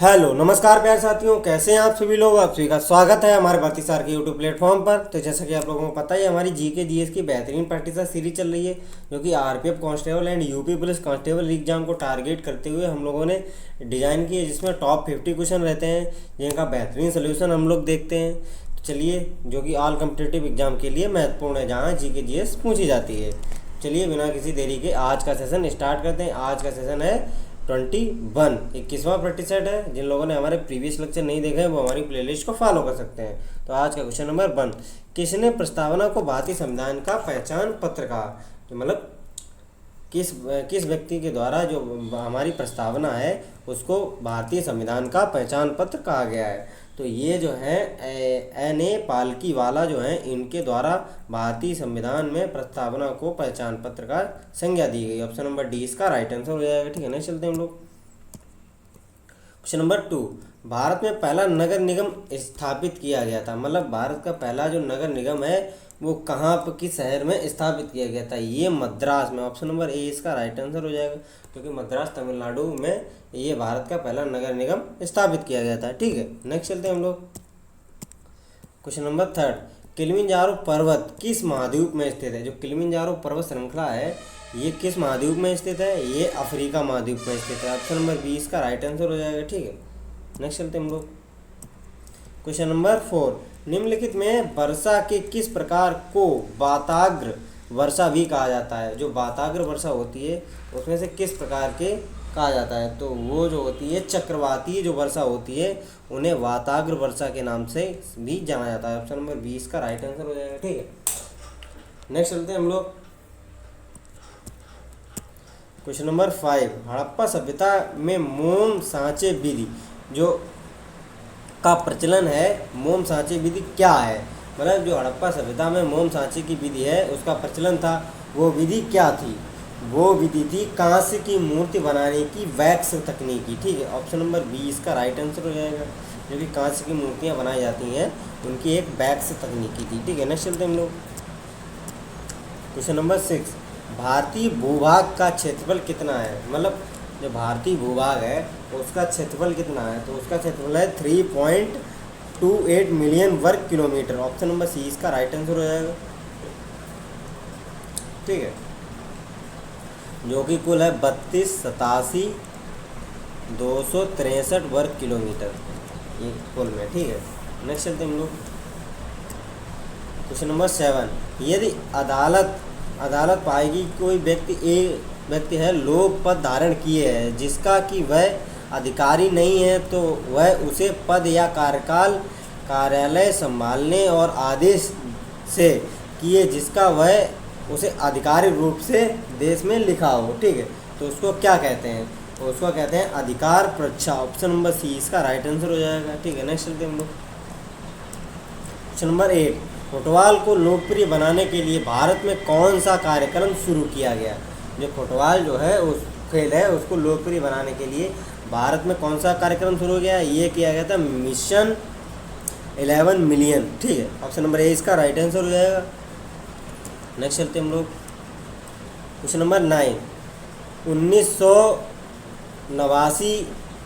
Hello नमस्कार प्यारे साथियों, कैसे हैं आप सभी लोग। आप सभी का स्वागत है हमारे भर्ती सार के यूट्यूब प्लेटफॉर्म पर। तो जैसा कि आप लोगों को पता ही है, हमारी जीके जीएस की बेहतरीन प्रैक्टिस सीरीज चल रही है, जो कि RPF constable and UP police constable exam को टारगेट करते हुए हम लोगों ने डिज़ाइन की है, जिसमें टॉप 50 क्वेश्चन रहते हैं, जिनका बेहतरीन सोल्यूशन हम लोग देखते हैं। तो चलिए, जो कि ऑल कम्पिटिटिव एग्जाम के लिए महत्वपूर्ण है, जहाँ जीके जीएस पूछी जाती है। चलिए बिना किसी देरी के आज का सेशन स्टार्ट करते हैं। आज का सेशन है 21, 21वां प्रैक्टिस सेट है। जिन लोगों ने हमारे प्रीवियस लेक्चर नहीं देखे हैं, वो हमारी प्लेलिस्ट को फॉलो कर सकते हैं। तो आज का क्वेश्चन नंबर 1, किसने प्रस्तावना को भारतीय संविधान का पहचान पत्र कहा। तो मतलब किस व्यक्ति के द्वारा जो हमारी प्रस्तावना है उसको भारतीय संविधान का पहचान पत्र कहा गया है। तो ये जो है N.A. पालकीवाला जो है, इनके द्वारा भारतीय संविधान में प्रस्तावना को पहचान पत्र का संज्ञा दी गई। ऑप्शन नंबर डी इसका राइट आंसर हो जाएगा। ठीक है, नेक्स्ट चलते हैं हम लोग। क्वेश्चन नंबर 2, भारत में पहला नगर निगम स्थापित किया गया था। मतलब भारत का पहला जो नगर निगम है वो कहाँ पर, किस शहर में स्थापित किया गया था। ये मद्रास में। ऑप्शन नंबर ए इसका राइट आंसर हो जाएगा, क्योंकि मद्रास तमिलनाडु में ये भारत का पहला नगर निगम स्थापित किया गया था। ठीक है, नेक्स्ट चलते हैं हम लोग। क्वेश्चन नंबर 3, किलिमंजारो पर्वत किस महाद्वीप में स्थित है। जो किलिमंजारो पर्वत श्रृंखला है, ये किस महाद्वीप में स्थित है। ये अफ्रीका महाद्वीप में स्थित है। ऑप्शन नंबर बी इसका राइट आंसर हो जाएगा। ठीक है, नेक्स्ट चलते हैं हम लोग। क्वेश्चन नंबर 4, निम्नलिखित में वर्षा के किस प्रकार को वाताग्र वर्षा भी कहा जाता है। जो वाताग्र वर्षा होती है उसमें से किस प्रकार के कहा जाता है। तो वो जो होती है चक्रवातीय जो वर्षा होती है, उन्हें वाताग्र वर्षा के नाम से भी जाना जाता है। ऑप्शन नंबर 20 का राइट आंसर हो जाएगा। ठीक है, नेक्स्ट चलते हैं हम लोग। क्वेश्चन नंबर 5, हड़प्पा सभ्यता में मोम सांचे विधि जो का प्रचलन है, मोम सांचे विधि क्या है। मतलब जो हड़प्पा सभ्यता में मोम सांचे की विधि है उसका प्रचलन था, वो विधि क्या थी। वो विधि थी कांस्य की मूर्ति बनाने की वैक्स तकनीकी। ठीक है, ऑप्शन नंबर बी इसका राइट आंसर हो जाएगा। जो भी कांस्य की मूर्तियाँ बनाई जाती हैं उनकी एक वैक्स तकनीकी थी। ठीक है, नेक्स्ट चलते हैं हम लोग। क्वेश्चन नंबर 6, भारतीय भूभाग का क्षेत्रफल कितना है। मतलब जो भारतीय भूभाग है उसका क्षेत्रफल कितना है। तो उसका क्षेत्रफल है 3.28 मिलियन वर्ग किलोमीटर। ऑप्शन नंबर सी इसका राइट आंसर हो जाएगा। ठीक है, जो कि कुल है 32,87,263 वर्ग किलोमीटर ये कुल में। ठीक है, नेक्स्ट चलते हैं हम लोग। क्वेश्चन नंबर 7, यदि अदालत पाएगी कोई व्यक्ति है लोक पद धारण किए है, जिसका कि वह अधिकारी नहीं है, तो वह उसे पद या कार्यालय संभालने और आदेश से किए, जिसका वह उसे आधिकारिक रूप से देश में लिखा हो। ठीक है, तो उसको क्या कहते हैं। तो उसको कहते हैं अधिकार परीक्षा। ऑप्शन नंबर सी इसका राइट आंसर हो जाएगा। ठीक है, नेक्स्ट चलते हैं हम लोग। क्वेश्चन नंबर 8, फुटबॉल को लोकप्रिय बनाने के लिए भारत में कौन सा कार्यक्रम शुरू किया गया। जो फुटबॉल जो है उस खेल है उसको लोकप्रिय बनाने के लिए भारत में कौन सा कार्यक्रम शुरू किया। ये किया गया था मिशन 11 मिलियन। ठीक है, ऑप्शन नंबर ए इसका राइट आंसर हो जाएगा। नेक्स्ट चलते हम लोग। क्वेश्चन नंबर 9, 1989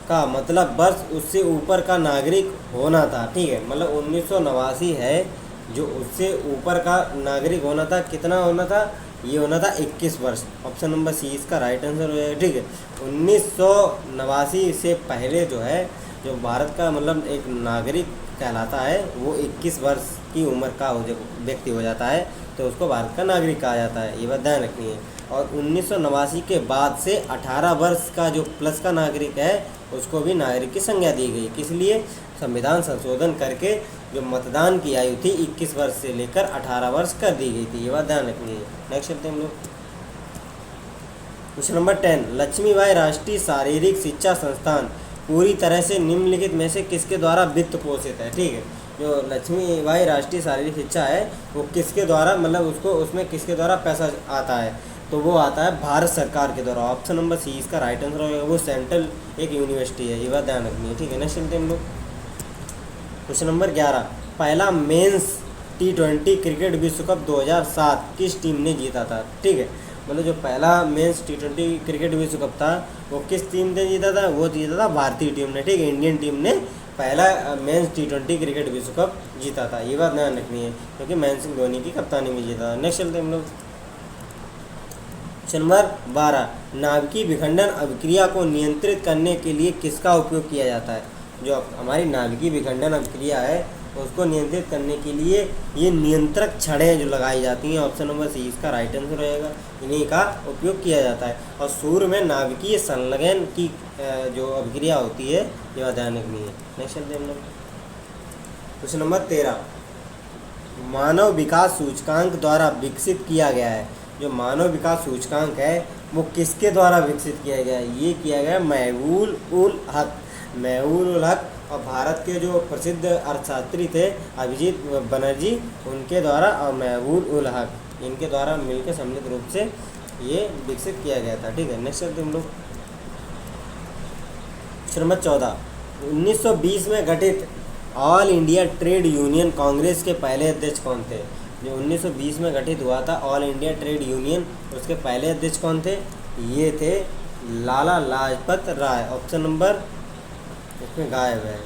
का मतलब वर्ष उससे ऊपर का नागरिक होना था। ठीक है, मतलब 1989 है जो उससे ऊपर का नागरिक होना था। कितना होना था, ये होना था 21 वर्ष। ऑप्शन नंबर सी इसका राइट आंसर हो जाएगा। ठीक है, 1989 से पहले जो है जो भारत का मतलब एक नागरिक कहलाता है वो 21 वर्ष की उम्र का व्यक्ति हो जाता है, तो उसको भारत का नागरिक कहा जाता है। ये बात ध्यान रखनी है। और 1989 के बाद से 18 वर्ष का जो प्लस का नागरिक है उसको भी नागरिक की संज्ञा दी गई। किस लिए, संविधान संशोधन करके जो मतदान की आयु थी 21 वर्ष से लेकर 18 वर्ष कर दी गई थी। ये बात ध्यान रखनी है। नेक्स्ट चलते हैं हम लोग। क्वेश्चन नंबर 10, लक्ष्मीबाई राष्ट्रीय शारीरिक शिक्षा संस्थान पूरी तरह से निम्नलिखित में से किसके द्वारा वित्त पोषित है। ठीक है, जो लक्ष्मीबाई राष्ट्रीय शारीरिक शिक्षा है वो किसके द्वारा, मतलब उसको उसमें किसके द्वारा पैसा आता है। तो वो आता है भारत सरकार के द्वारा। ऑप्शन नंबर सी इसका राइट आंसर होगा। वो सेंट्रल एक यूनिवर्सिटी है। ये बात ध्यान रखनी है। ठीक है, नेक्स्ट चलते हैं हम लोग। क्वेश्चन नंबर 11, पहला मेंस T20 क्रिकेट विश्व कप 2007 किस टीम ने जीता था। ठीक है, मतलब जो पहला मेंस T20 क्रिकेट विश्व कप था वो किस टीम ने जीता था? वो जीता था भारतीय टीम ने, ठीक है, इंडियन टीम ने पहला मेंस T20 क्रिकेट विश्व कप जीता था। ये बात ध्यान रखनी है क्योंकि महेंद्र सिंह धोनी की कप्तानी में जीता था। नेक्स्ट चलते हैं हम लोग। क्वेश्चन नंबर 12, नाभिकीय विखंडन अभिक्रिया को नियंत्रित करने के लिए किसका उपयोग किया जाता है? जो हमारी नाभिकीय विखंडन अभिक्रिया है उसको नियंत्रित करने के लिए ये नियंत्रक छड़ें जो लगाई जाती हैं, ऑप्शन नंबर सी इसका राइट आंसर रहेगा, इन्हीं का उपयोग किया जाता है। और सूर्य में नाभिकीय संलग्न की जो अभिक्रिया होती है ये ध्यान रखनी है। नेक्स्ट चलते हैं हम लोग। क्वेश्चन नंबर 13, मानव विकास सूचकांक द्वारा विकसित किया गया है। जो मानव विकास सूचकांक है वो किसके द्वारा विकसित किया गया है? ये किया गया महबूब उल हक, महबूब उल हक और भारत के जो प्रसिद्ध अर्थशास्त्री थे अभिजीत बनर्जी उनके द्वारा और महबूब उल हक इनके द्वारा मिलकर सम्मिलित रूप से ये विकसित किया गया था, ठीक है। नेक्स्ट चलते हम लोग। क्वेश्चन नंबर 14, 1920 में गठित all India trade union Congress के पहले अध्यक्ष कौन थे? जो 1920 में गठित हुआ था ऑल इंडिया ट्रेड यूनियन, उसके पहले अध्यक्ष कौन थे? ये थे लाला लाजपत राय, ऑप्शन नंबर इसमें गायब है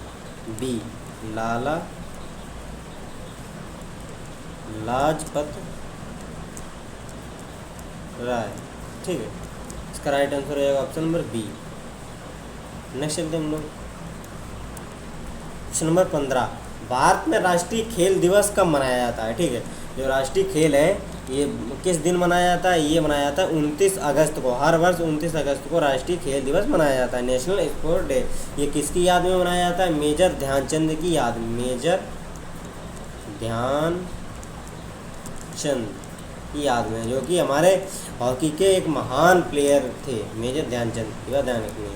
बी, लाला लाजपत राय, ठीक है, इसका राइट आंसर रहेगा ऑप्शन नंबर बी। नेक्स्ट चलते हम लोग। क्वेश्चन नंबर 15, भारत में राष्ट्रीय खेल दिवस कब मनाया जाता है? ठीक है, जो राष्ट्रीय खेल है ये किस दिन मनाया जाता है? ये मनाया जाता है 29 अगस्त को, हर वर्ष 29 अगस्त को राष्ट्रीय खेल दिवस मनाया जाता है, नेशनल स्पोर्ट डे। ये किसकी याद में मनाया जाता है? मेजर ध्यानचंद की याद में, मेजर ध्यानचंद की याद में, जो कि हमारे हॉकी के एक महान प्लेयर थे, मेजर ध्यानचंद की बात ध्यान रखनी है।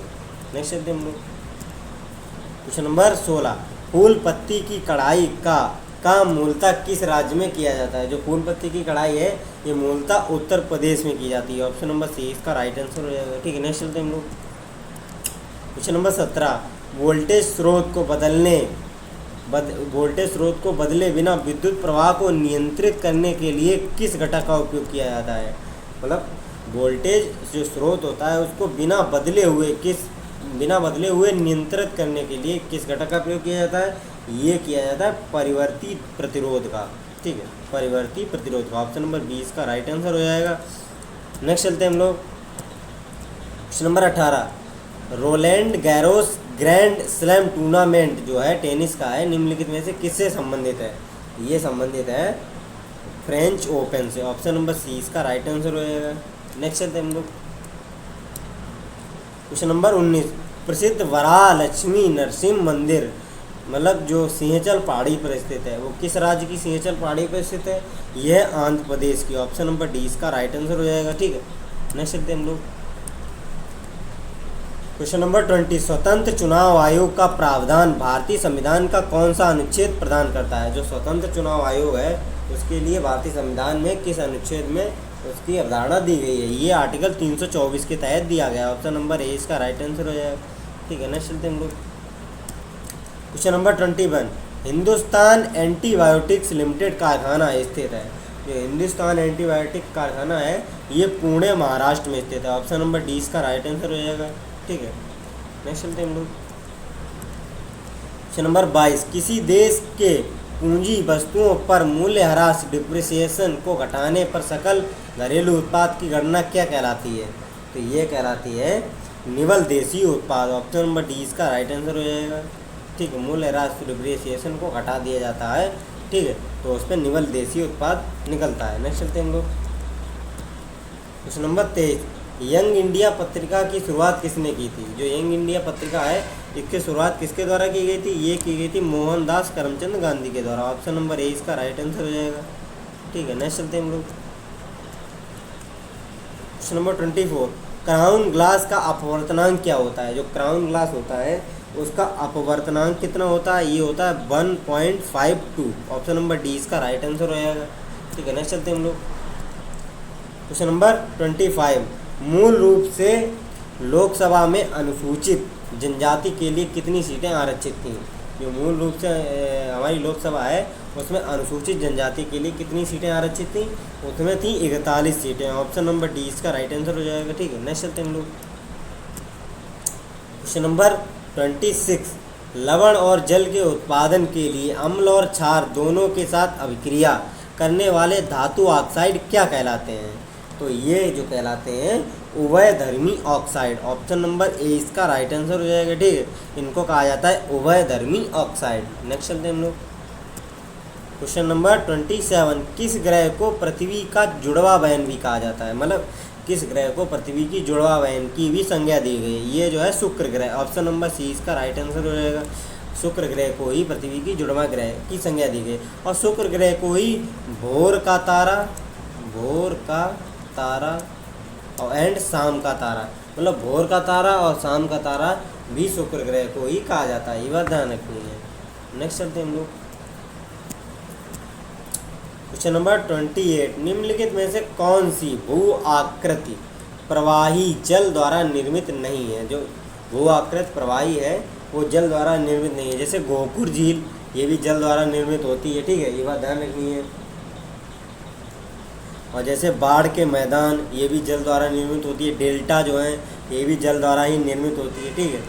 नेक्स्ट चलते हम लोग। क्वेश्चन नंबर 16, फूल पत्ती की कढ़ाई का काम मूलतः किस राज्य में किया जाता है? जो फूल पत्ती की कढ़ाई है ये मूलतः उत्तर प्रदेश में की जाती है, ऑप्शन नंबर सी इसका राइट आंसर हो जाएगा, ठीक है। नेक्स्ट चलते हैं हम लोग। क्वेश्चन नंबर 17, वोल्टेज स्रोत को बदले बिना विद्युत प्रवाह को नियंत्रित करने के लिए किस घटक का उपयोग किया जाता है? मतलब वोल्टेज जो स्रोत होता है उसको बिना बदले हुए नियंत्रित करने के लिए किस घटक का प्रयोग किया जाता है? ये किया जाता है परिवर्ती प्रतिरोध का, ठीक है, परिवर्ती प्रतिरोध का, ऑप्शन नंबर 20 का राइट आंसर हो जाएगा। नेक्स्ट चलते हैं हम लोग। Question number 18, Rowland Garros grand slam tournament जो है टेनिस का है निम्नलिखित में से किससे संबंधित है? ये संबंधित है फ्रेंच ओपन से, ऑप्शन नंबर सी इसका राइट आंसर हो जाएगा। नेक्स्ट चलते हैं हम लोग। क्वेश्चन नंबर 19, प्रसिद्ध वराहलक्ष्मी नरसिंह मंदिर मतलब जो सिंहचल पहाड़ी पर स्थित है वो किस राज्य की सिंहचल पहाड़ी पर स्थित है? यह आंध्र प्रदेश की, ऑप्शन नंबर डी इसका राइट आंसर हो जाएगा, ठीक है। नेक्स्ट चलते हैं हम लोग। क्वेश्चन नंबर 20, स्वतंत्र चुनाव आयोग का प्रावधान भारतीय संविधान का कौन सा अनुच्छेद प्रदान करता है? जो स्वतंत्र चुनाव आयोग है उसके लिए भारतीय संविधान में किस अनुच्छेद में उसकी अवधारणा दी गई है? ये आर्टिकल 324 के तहत दिया गया, ऑप्शन नंबर ए इसका राइट आंसर हो जाएगा, ठीक है। नेक्स्ट चलते हैं हम लोग। Question number 21, Hindustan antibiotics limited कारखाना स्थित है। जो हिंदुस्तान एंटीबायोटिक कारखाना है ये पुणे महाराष्ट्र में स्थित है, ऑप्शन नंबर डी इसका राइट आंसर हो जाएगा, ठीक है। नेक्स्ट चलते हैं हम लोग। क्वेश्चन नंबर 22, किसी देश के पूंजी वस्तुओं पर मूल्यह्रास डिप्रिसिएशन को घटाने पर सकल घरेलू उत्पाद की गणना क्या कहलाती है? तो ये कहलाती है निवल देशी उत्पाद, ऑप्शन नंबर डी इसका राइट आंसर हो जाएगा, ठीक है। मूल्यह्रास डिप्रिसिएशन को घटा दिया जाता है, ठीक है, तो उस पर निवल देशी उत्पाद निकलता है। नेक्स्ट चलते हैं हम लोग। क्वेश्चन नंबर 23, यंग इंडिया पत्रिका की शुरुआत किसने की थी? जो यंग इंडिया पत्रिका है इसकी शुरुआत किसके द्वारा की गई थी? ये की गई थी मोहनदास करमचंद गांधी के द्वारा, ऑप्शन नंबर ए इसका राइट आंसर हो जाएगा, ठीक है। नेक्स्ट चलते हैं हम लोग। क्वेश्चन नंबर 24, क्राउन ग्लास का अपवर्तनांक क्या होता है? जो क्राउन ग्लास होता है उसका अपवर्तनांक कितना होता है? ये होता है 1.52, ऑप्शन नंबर डी इसका राइट आंसर हो जाएगा, ठीक है। नेक्स्ट चलते हैं हम लोग। क्वेश्चन नंबर 25, मूल रूप से लोकसभा में अनुसूचित जनजाति के लिए कितनी सीटें आरक्षित थी? जो मूल रूप से हमारी लोकसभा है उसमें अनुसूचित जनजाति के लिए कितनी सीटें आरक्षित थी? उसमें थी 41 सीटें। ऑप्शन नंबर डी इसका राइट आंसर हो जाएगा। ठीक है, नेक्स्ट चलते हैं हम लोग। क्वेश्चन नंबर 26, लवण और जल के उत्पादन के लिए अम्ल और क्षार दोनों के साथ अभिक्रिया करने वाले धातु ऑक्साइड क्या कहलाते हैं? तो ये जो कहलाते हैं उभयधर्मी ऑक्साइड। ऑप्शन नंबर ए इसका राइट आंसर हो जाएगा। ठीक है, इनको कहा जाता है उभयधर्मी ऑक्साइड। नेक्स्ट चलते हैं हम लोग। क्वेश्चन नंबर 27, किस ग्रह को पृथ्वी का जुड़वा बहन भी कहा जाता है? मतलब किस ग्रह को पृथ्वी की जुड़वा बहन की भी संज्ञा दी गई? ये जो है शुक्र ग्रह। ऑप्शन नंबर सी इसका राइट आंसर हो जाएगा। शुक्र ग्रह को ही पृथ्वी की जुड़वा ग्रह की संज्ञा दी गई और शुक्र ग्रह को ही भोर का तारा और एंड शाम का तारा, मतलब भोर का तारा और शाम का तारा भी शुक्र ग्रह को ही कहा जाता है। ये बात ध्यान रखनी है। नेक्स्ट चलते हैं हम लोग। क्वेश्चन नंबर 28, निम्नलिखित में से कौन सी भू आकृति प्रवाही जल द्वारा निर्मित नहीं है? जो भू आकृत प्रवाही है वो जल द्वारा निर्मित नहीं है। जैसे गोकुर झील, ये भी जल द्वारा निर्मित होती है। ठीक है, ये बात ध्यान रखनी है। और जैसे बाढ़ के मैदान, ये भी जल द्वारा निर्मित होती है। डेल्टा जो है ये भी जल द्वारा ही निर्मित होती है। ठीक है,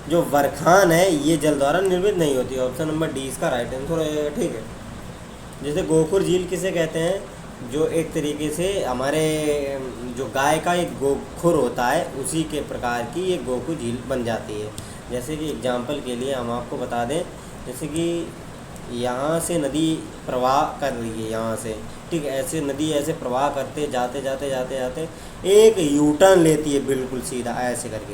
जो बरखान है ये जल द्वारा निर्मित नहीं होती है। ऑप्शन नंबर डी इसका राइट आंसर हो जाएगा। ठीक है, जैसे गोखुर झील किसे कहते हैं? जो एक तरीके से हमारे जो गाय का एक गोखुर होता है उसी के प्रकार की ये गोखुर झील बन जाती है। जैसे कि एग्जाम्पल के लिए हम आपको बता दें, जैसे कि यहाँ से नदी प्रवाह कर रही है, यहाँ से, ठीक है, ऐसे नदी ऐसे प्रवाह करते जाते जाते जाते जाते एक यू टर्न लेती है, बिल्कुल सीधा ऐसे करके।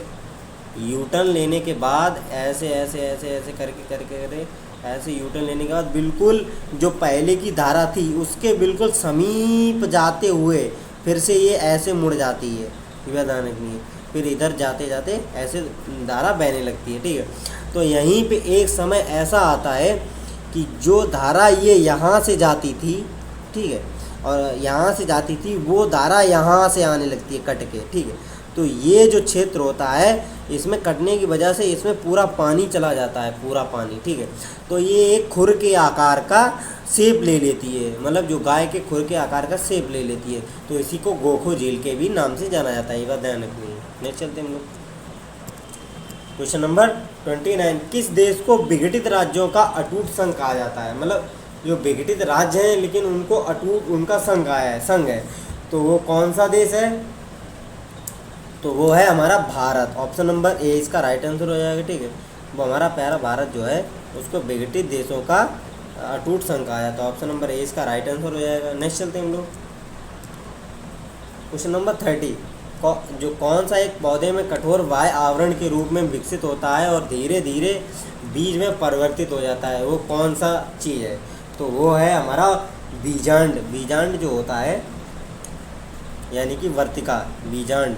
यू टर्न लेने के बाद ऐसे ऐसे ऐसे ऐसे करके करके करके ऐसे यू टर्न लेने के बाद बिल्कुल जो पहले की धारा थी उसके बिल्कुल समीप जाते हुए फिर से ये ऐसे मुड़ जाती है। ये ध्यान रखनी है। फिर इधर जाते जाते ऐसे धारा बहने लगती है। ठीक है, तो यहीं पे एक समय ऐसा आता है कि जो धारा ये यहाँ से जाती थी, ठीक है, और यहाँ से जाती थी, वो धारा यहाँ से आने लगती है कट के। ठीक है, तो ये जो क्षेत्र होता है इसमें कटने की वजह से इसमें पूरा पानी चला जाता है, पूरा पानी। ठीक है, तो ये एक खुर के आकार का शेप ले लेती है, मतलब जो गाय के खुर के आकार का शेप ले लेती है, तो इसी को गोखो झील के भी नाम से जाना जाता है। ये बात ध्यान रखनी है। नेक्स्ट चलते हैं हम लोग। क्वेश्चन नंबर 29, किस देश को विघटित राज्यों का अटूट संघ कहा जाता है? मतलब जो विघटित राज्य हैं लेकिन उनको अटूट उनका संघ है, तो वो कौन सा देश है? तो वो है हमारा भारत। ऑप्शन नंबर ए इसका राइट आंसर हो जाएगा। ठीक है, वो हमारा प्यारा भारत जो है उसको विघटित देशों का अटूट संघ कहा जाता है। ऑप्शन नंबर ए इसका राइट आंसर हो जाएगा। नेक्स्ट चलते हैं हम लोग। क्वेश्चन नंबर 30, जो कौन सा एक पौधे में कठोर बाह्य आवरण के रूप में विकसित होता है और धीरे धीरे बीज में परिवर्तित हो जाता है, वो कौन सा चीज़ है? तो वो है हमारा बीजांड। बीजांड जो होता है यानी कि वर्तिका, बीजांड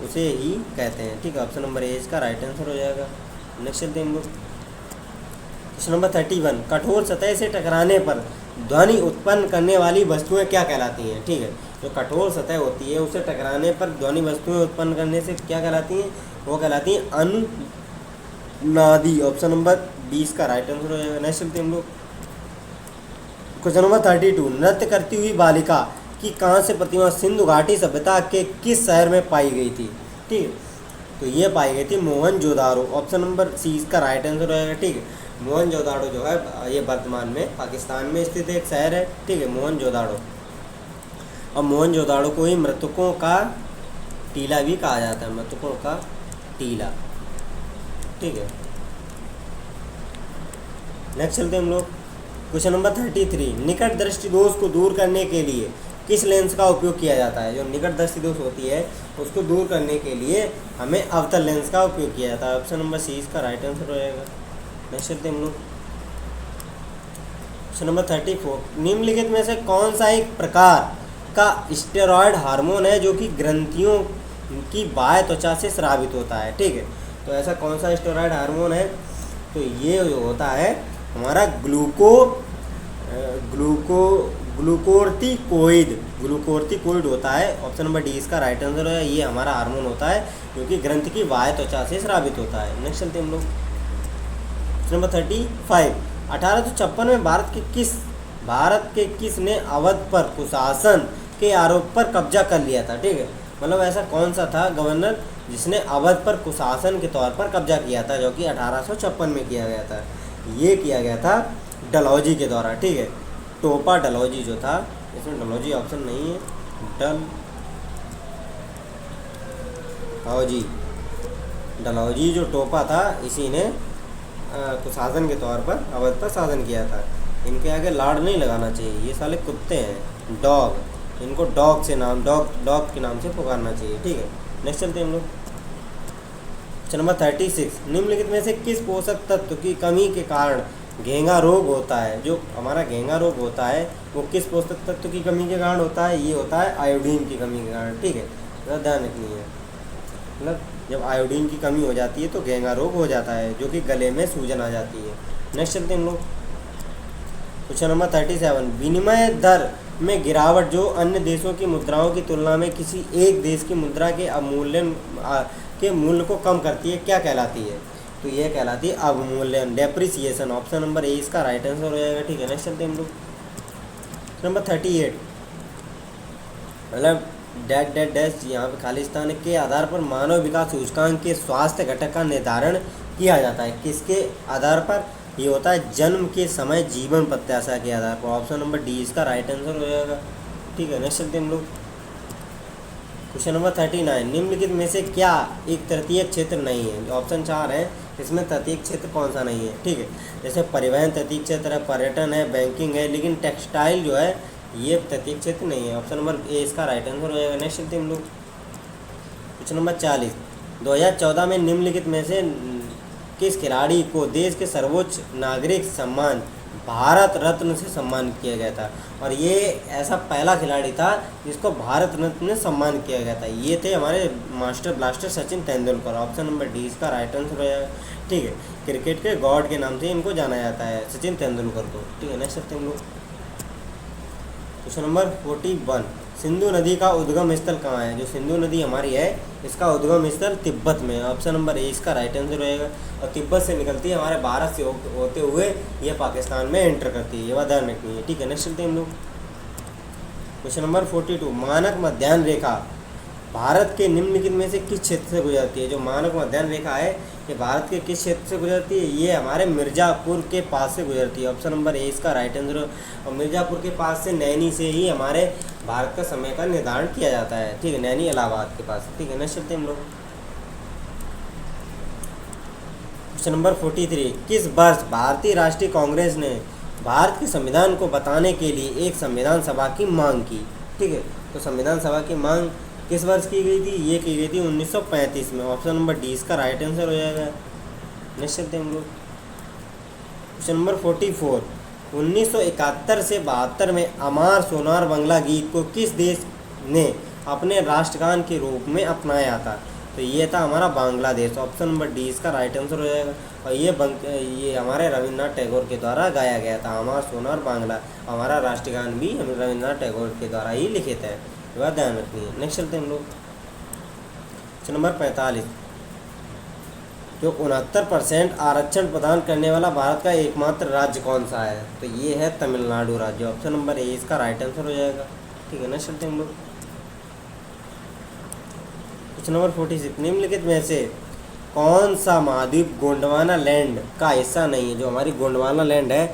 उसे ही कहते हैं। ठीक है, ऑप्शन नंबर ए इसका राइट आंसर हो जाएगा। नेक्स्ट चलते हैं हम लोग। क्वेश्चन नंबर 31, कठोर सतह से टकराने पर ध्वनि उत्पन्न करने वाली वस्तुएं क्या कहलाती हैं? ठीक है, जो कठोर सतह होती है उसे टकराने पर ध्वनि वस्तुएं उत्पन्न करने से क्या कहलाती हैं? वो कहलाती हैं अनुनादी। ऑप्शन नंबर 20 का राइट आंसर हो जाएगा। नेक्स्ट चलते हैं हम लोग। क्वेश्चन नंबर 32, नृत्य करती हुई बालिका की कांस्य प्रतिमा सिंधु घाटी सभ्यता के किस शहर में पाई गई थी? ठीक है, तो ये पाई गई थी मोहनजोदाड़ो। ऑप्शन नंबर सी इसका राइट आंसर हो जाएगा। ठीक है, मोहनजोदाड़ो जो है ये वर्तमान में पाकिस्तान में स्थित एक शहर है। ठीक है, मोहनजोदाड़ो। और मोहनजोदाड़ो को ही मृतकों का टीला भी कहा जाता है, मृतकों का टीला। ठीक है, नेक्स्ट चलते हैं हम लोग। क्वेश्चन नंबर 33, निकट दृष्टि दोष को दूर करने के लिए किस लेंस का उपयोग किया जाता है? जो निकट दृष्टि दोष होती है उसको दूर करने के लिए हमें अवतल लेंस का उपयोग किया जाता है। ऑप्शन नंबर सी इसका राइट आंसर हो जाएगा। नेक्स्ट चलते हैं हम लोग। क्वेश्चन नंबर 34, निम्नलिखित में से कौन सा एक प्रकार का स्टेरॉयड हार्मोन है जो कि ग्रंथियों की बाह्य त्वचा से स्रावित होता है? ठीक है, तो ऐसा कौन सा स्टेरॉयड हार्मोन है? तो ये जो होता है हमारा ग्लूकोर्टिकोइड होता है। ऑप्शन नंबर डी इसका राइट आंसर है। ये हमारा हार्मोन होता है जो कि ग्रंथि की बाह्य त्वचा से स्रावित होता है। नेक्स्ट चलते हैं हम लोग। नंबर 35, 1856 में भारत के किस ने अवध पर कुशासन के आरोप पर कब्जा कर लिया था। ठीक है, मतलब ऐसा कौन सा था गवर्नर जिसने अवध पर कुशासन के तौर पर कब्जा किया था, जो कि 1856 में किया गया था। ये किया गया था डलहौजी के द्वारा। ठीक है, टोपा डलहौजी जो था, इसमें डलहौजी ऑप्शन नहीं है, डलहौजी जो टोपा था, इसी ने कुशासन के तौर पर अवध पर शासन किया था। इनके आगे लाड़ नहीं लगाना चाहिए, ये साले कुत्ते हैं, डॉग, इनको डॉग के नाम से पुकारना चाहिए। ठीक है, नेक्स्ट चलते हैं हम लोग। नंबर 36, निम्नलिखित में से किस पोषक तत्व की कमी के कारण घेंगा रोग होता है। जो हमारा घेंगा रोग होता है वो किस पोषक तत्व की कमी के कारण होता है, ये होता है आयोडीन की कमी के कारण। ठीक है, ज़्यादा ध्यान रखनी है, मतलब जब आयोडीन की कमी हो जाती है तो घेंगा रोग हो जाता है, जो कि गले में सूजन आ जाती है। नेक्स्ट चलते हैं हम लोग। क्वेश्चन नंबर 37, विनिमय दर में गिरावट जो अन्य देशों की मुद्राओं की तुलना में किसी एक देश की मुद्रा के अवमूल्यन के मूल्य को कम करती है, क्या कहलाती है। तो यह कहलाती है अवमूल्यन, डेप्रिसिएशन। ऑप्शन नंबर ए इसका राइट आंसर हो जाएगा। ठीक है, नेक्स्ट चलते हैं हम लोग। नंबर 38, मतलब डैश यहाँ पे खालिस्तान के आधार पर मानव विकास सूचकांक के स्वास्थ्य घटक का निर्धारण किया जाता है। किसके आधार पर ये होता है, जन्म के समय जीवन प्रत्याशा के आधार पर। ऑप्शन नंबर डी इसका राइट आंसर हो जाएगा। ठीक है, नेक्स्ट चलते हैं हम लोग। क्वेश्चन नंबर 39, निम्नलिखित में से क्या एक तृतीय क्षेत्र नहीं है। ऑप्शन 4 है, इसमें तृतीय क्षेत्र कौन सा नहीं है। ठीक है, जैसे परिवहन तृतीय क्षेत्र है, पर्यटन है, बैंकिंग है, लेकिन टेक्सटाइल जो है ये तृतीय क्षेत्र नहीं है। ऑप्शन नंबर ए इसका राइट आंसर हो जाएगा। नेक्स्ट चलते हैं हम लोग। क्वेश्चन नंबर 40, 2014 में निम्नलिखित में से किस खिलाड़ी को देश के सर्वोच्च नागरिक सम्मान भारत रत्न से सम्मानित किया गया था। और ये ऐसा पहला खिलाड़ी था जिसको भारत रत्न से सम्मानित किया गया था। ये थे हमारे master blaster Sachin Tendulkar. Option number D इसका राइट आंसर हो जाएगा। ठीक है, क्रिकेट के गॉड के नाम से इनको जाना जाता है, सचिन तेंदुलकर को। ठीक है, नेक्स्ट चलते हैं हम लोग। क्वेश्चन नंबर 41, सिंधु नदी का उद्गम स्थल कहाँ है। जो सिंधु नदी हमारी है इसका उद्गम स्थल तिब्बत में है। ऑप्शन नंबर ए इसका राइट आंसर रहेगा। और तिब्बत से निकलती है हमारे भारत से होते हुए ये पाकिस्तान में एंटर करती है, ये बात ध्यान रखनी है। ठीक है, नेक्स्ट चलते हैं हम लोग। क्वेश्चन नंबर 42, मानक मध्याह्न रेखा भारत के निम्नलिखित में से किस क्षेत्र से गुजरती है। जो मानक मध्याह्न रेखा है ये भारत के किस क्षेत्र से गुजरती है, ये हमारे मिर्ज़ापुर के पास से गुजरती है। ऑप्शन नंबर ए इसका राइट आंसर। और मिर्ज़ापुर के पास से नैनी से ही हमारे भारत का समय का निर्धारण किया जाता है। ठीक है, नैनी इलाहाबाद के पास। ठीक है, नेक्स्ट चलते हैं हम लोग। क्वेश्चन नंबर 43, किस वर्ष भारतीय राष्ट्रीय कांग्रेस ने भारत के संविधान को बताने के लिए एक संविधान सभा की मांग की। ठीक है, तो संविधान सभा की मांग किस वर्ष की गई थी, ये की गई थी 1935 में। ऑप्शन नंबर डी इसका राइट आंसर हो जाएगा। नेक्स्ट चलते हैं हम लोग। क्वेश्चन नंबर 44, 1971 से 72 में अमार सोनार बांग्ला गीत को किस देश ने अपने राष्ट्रगान के रूप में अपनाया था। तो ये था हमारा बांग्लादेश। ऑप्शन नंबर डी इसका राइट आंसर हो जाएगा। और ये हमारे रविन्द्रनाथ टैगोर के द्वारा गाया गया था। अमार सोनार बांग्ला, हमारा राष्ट्रगान भी हम रविन्द्रनाथ टैगोर के द्वारा ही लिखे थे, ये बात ध्यान रखनी है। नेक्स्ट चलते हैं हम लोग। क्वेश्चन नंबर 45, जो 69% आरक्षण प्रदान करने वाला भारत का एकमात्र राज्य कौन सा है। तो ये है तमिलनाडु राज्य। ऑप्शन नंबर ए इसका राइट आंसर हो जाएगा। ठीक है, नेक्स्ट चलते हैं हम लोग। क्वेश्चन नंबर 46, निम्नलिखित में से कौन सा महाद्वीप गोंडवाना लैंड का हिस्सा नहीं है। जो हमारी गोंडवाना लैंड है,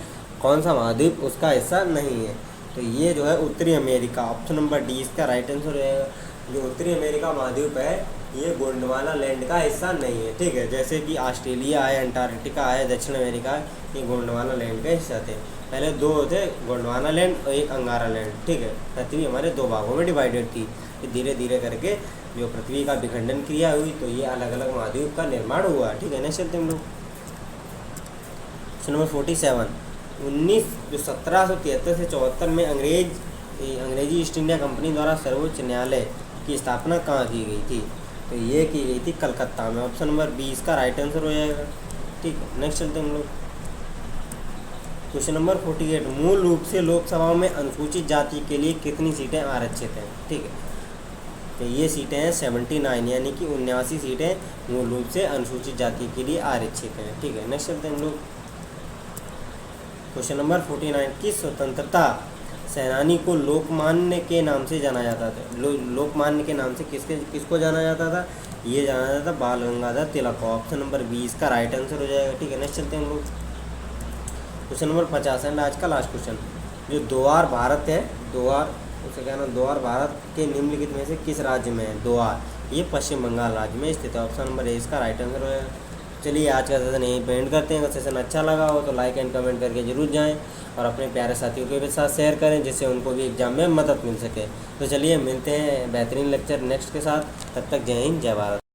कौन सा महाद्वीप उसका हिस्सा नहीं है। तो ये जो है उत्तरी अमेरिका। ऑप्शन नंबर डी इसका राइट आंसर रहेगा। जो उत्तरी अमेरिका महाद्वीप है ये गोंडवाना लैंड का हिस्सा नहीं है। ठीक है, जैसे कि ऑस्ट्रेलिया है, अंटार्कटिका है, दक्षिण अमेरिका है, ये गोंडवाना लैंड का हिस्सा थे। पहले दो थे, गोंडवाना लैंड और एक अंगारा लैंड। ठीक है, पृथ्वी हमारे दो भागों में डिवाइडेड थी। धीरे धीरे करके जो पृथ्वी का विखंडन क्रिया हुई तो ये अलग अलग महाद्वीप का निर्माण हुआ। ठीक है, नेक्स्ट चलते हम लोग। क्वेश्चन नंबर 47, 1773 से 74 में अंग्रेजी ईस्ट इंडिया कंपनी द्वारा सर्वोच्च न्यायालय की स्थापना कहाँ की गई थी। तो ये की गई थी कलकत्ता में। ऑप्शन नंबर बी इसका राइट आंसर हो जाएगा। ठीक है, नेक्स्ट चलते हम लोग। क्वेश्चन नंबर 48, मूल रूप से लोकसभा में अनुसूचित जाति के लिए कितनी सीटें आरक्षित हैं। ठीक है, तो ये सीटें हैं 79, यानी कि 79 सीटें मूल रूप से अनुसूचित जाति के लिए आरक्षित हैं। ठीक है, नेक्स्ट चलते हैं हम लोग। क्वेश्चन नंबर 49, किस स्वतंत्रता सेनानी को लोकमान्य के नाम से जाना जाता था? लोकमान्य के नाम से किसको जाना जाता था? ये जाना जाता था बाल गंगाधर तिलक को। ऑप्शन नंबर 20 का राइट आंसर हो जाएगा। ठीक है, नेक्स्ट चलते हैं हम लोग। क्वेश्चन नंबर 50 एंड आज का लास्ट क्वेश्चन। जो दोआर भारत है, दोआर उसे कहना, दोआर भारत के निम्नलिखित में से किस राज्य में है? दोआर ये पश्चिम बंगाल राज्य में स्थित है। ऑप्शन नंबर 20 का राइट आंसर हो जाएगा। चलिए आज का सेशन यहीं पे एंड करते हैं। अगर सेशन अच्छा लगा हो तो लाइक एंड कमेंट करके जरूर जाएं और अपने प्यारे साथियों के भी साथ शेयर करें, जिससे उनको भी एग्जाम में मदद मिल सके। तो चलिए मिलते हैं बेहतरीन लेक्चर नेक्स्ट के साथ। तब तक जय हिंद, जय भारत।